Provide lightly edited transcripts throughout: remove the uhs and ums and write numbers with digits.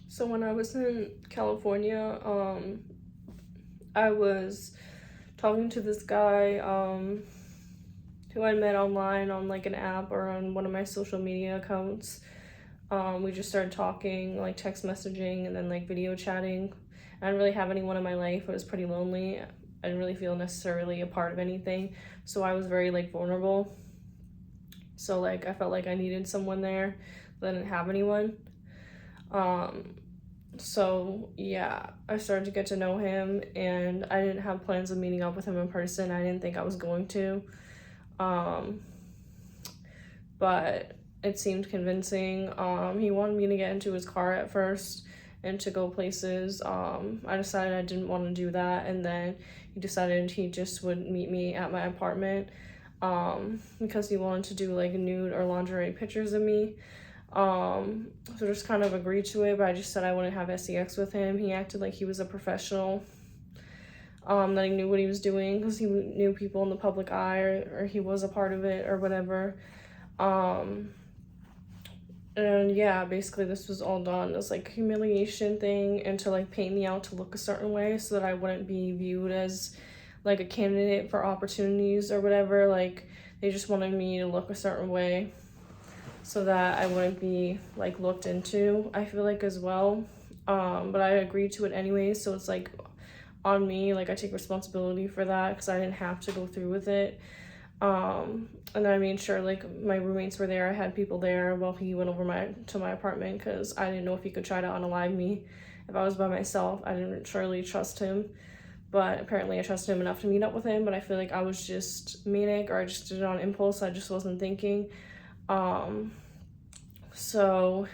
So when I was in California, I was talking to this guy who I met online on like an app or on one of my social media accounts. We just started talking, like text messaging and then like video chatting. I didn't really have anyone in my life. I was pretty lonely. I didn't really feel necessarily a part of anything. So I was very like vulnerable. So like I felt like I needed someone there, but I didn't have anyone. Um, so yeah, I started to get to know him and I didn't have plans of meeting up with him in person. I didn't think I was going to. Um, but it seemed convincing. He wanted me to get into his car at first and to go places. I decided I didn't want to do that, and then he decided he just would meet me at my apartment because he wanted to do like nude or lingerie pictures of me. So just kind of agreed to it, but I just said I wouldn't have sex with him. He acted like he was a professional, that he knew what he was doing because he knew people in the public eye, or he was a part of it or whatever. And yeah, basically this was all done as like a humiliation thing and to like paint me out to look a certain way so that I wouldn't be viewed as like a candidate for opportunities or whatever. Like they just wanted me to look a certain way so that I wouldn't be like looked into, I feel like, as well. But I agreed to it anyway, so it's like on me, like I take responsibility for that because I didn't have to go through with it. And then I made sure like my roommates were there. I had people there while he went over to my apartment because I didn't know if he could try to unalive me if I was by myself. I didn't truly trust him, but apparently I trusted him enough to meet up with him. But I feel like I was just manic, or I just did it on impulse. I just wasn't thinking. So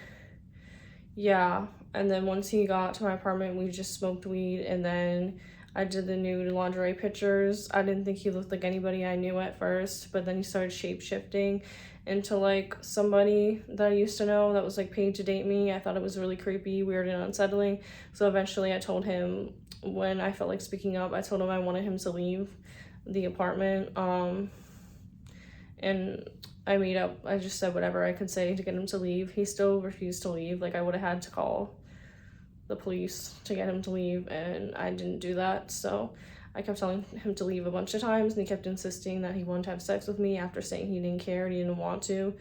yeah, and then once he got to my apartment, we just smoked weed, and then I did the nude lingerie pictures. I didn't think he looked like anybody I knew at first, but then he started shape-shifting into like somebody that I used to know that was like paid to date me. I thought it was really creepy, weird, and unsettling. So eventually I told him, when I felt like speaking up, I told him I wanted him to leave the apartment. And I just said whatever I could say to get him to leave. He still refused to leave. Like I would have had to call the police to get him to leave, and I didn't do that. So I kept telling him to leave a bunch of times, and he kept insisting that he wanted to have sex with me after saying he didn't care and he didn't want to.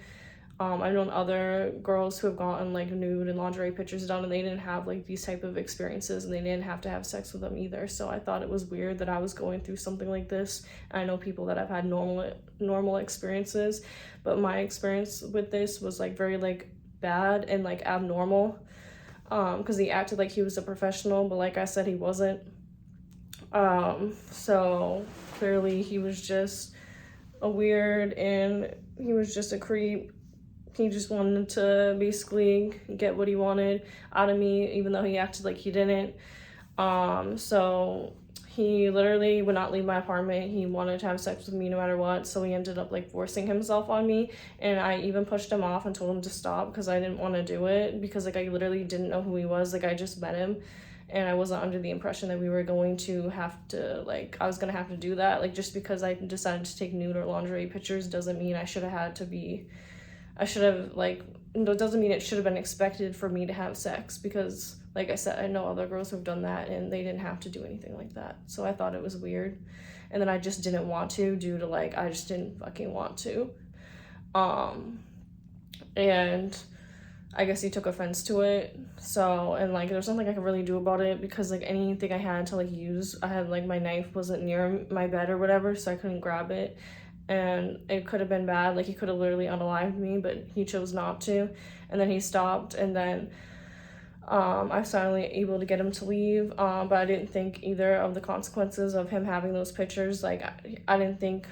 I've known other girls who have gotten like nude and lingerie pictures done, and they didn't have like these type of experiences, and they didn't have to have sex with them either. So I thought it was weird that I was going through something like this. I know people that have had normal experiences, but my experience with this was like very like bad and like abnormal, because he acted like he was a professional, but like I said, he wasn't. So clearly he was just a weird, and he was just a creep. He just wanted to basically get what he wanted out of me, even though he acted like he didn't. So he literally would not leave my apartment. He wanted to have sex with me no matter what. So he ended up like forcing himself on me. And I even pushed him off and told him to stop because I didn't want to do it, because like I literally didn't know who he was. Like I just met him, and I wasn't under the impression that we were going to have to, like, I was gonna have to do that. Like just because I decided to take nude or lingerie pictures doesn't mean I should have, like, it doesn't mean it should have been expected for me to have sex, because like I said, I know other girls who've done that and they didn't have to do anything like that. So I thought it was weird, and then I just didn't want to, due to like I just didn't fucking want to. And I guess he took offense to it. So, and like there's nothing I could really do about it, because like anything I had to like use, I had like my knife wasn't near my bed or whatever, so I couldn't grab it. And it could have been bad. Like he could have literally unalived me, but he chose not to. And then he stopped, and then I was finally able to get him to leave. But I didn't think either of the consequences of him having those pictures. Like I didn't think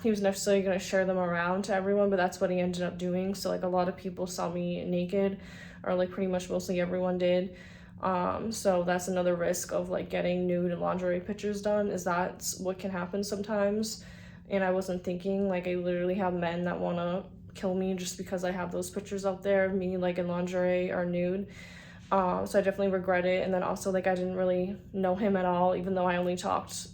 he was necessarily going to share them around to everyone, but that's what he ended up doing. So like a lot of people saw me naked, or like pretty much mostly everyone did. So that's another risk of like getting nude and lingerie pictures done, is that's what can happen sometimes. And I wasn't thinking, like I literally have men that want to kill me just because I have those pictures out there of me like in lingerie or nude. So I definitely regret it. And then also like I didn't really know him at all, even though I talked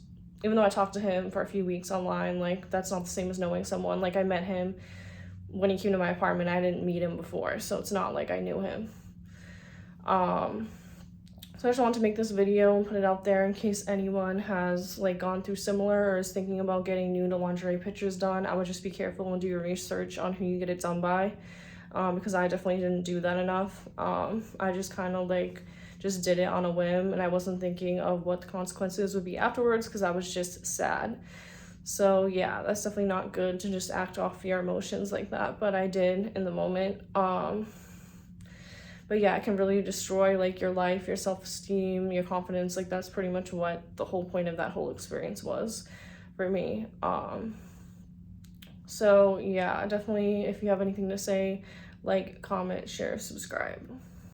to him for a few weeks online. Like that's not the same as knowing someone. Like I met him when he came to my apartment. I didn't meet him before, so it's not like I knew him. So I just wanted to make this video and put it out there in case anyone has like gone through similar or is thinking about getting nude or lingerie pictures done. I would just be careful and do your research on who you get it done by, because I definitely didn't do that enough. I just kind of like just did it on a whim, and I wasn't thinking of what the consequences would be afterwards because I was just sad. So yeah, that's definitely not good to just act off your emotions like that, but I did in the moment. But yeah, it can really destroy like your life, your self-esteem, your confidence. Like that's pretty much what the whole point of that whole experience was for me. So yeah, definitely if you have anything to say, like, comment, share, subscribe.